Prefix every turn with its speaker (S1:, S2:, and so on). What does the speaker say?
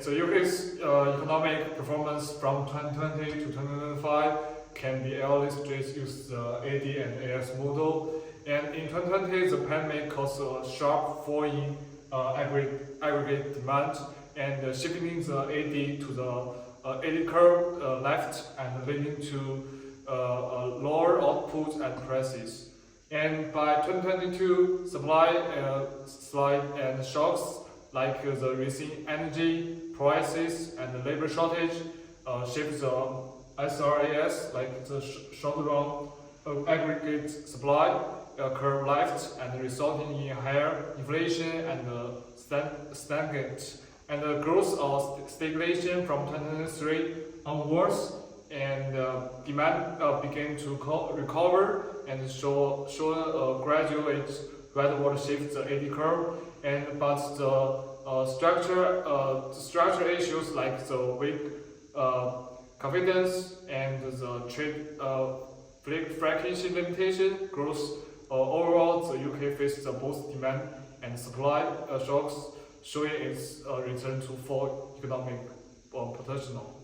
S1: the UK's economic performance from 2020 to 2025 can be illustrated with the AD and AS model. And in 2020, the pandemic caused a sharp fall in aggregate demand and shifting the AD to the AD curve left and leading to lower output and prices. And by 2022, supply slide and shocks like the rising energy prices and the labor shortage shift the SRAS, like the short-run aggregate supply curve left and resulting in higher inflation and stagnant and growth or stagnation from 2023 onwards, and demand began to recover and show a gradual downward shift the AD curve, but the structure issues like the weak confidence and the trade fragmentation limitation growth overall, the UK faced both demand and supply shocks, showing its return to full economic potential.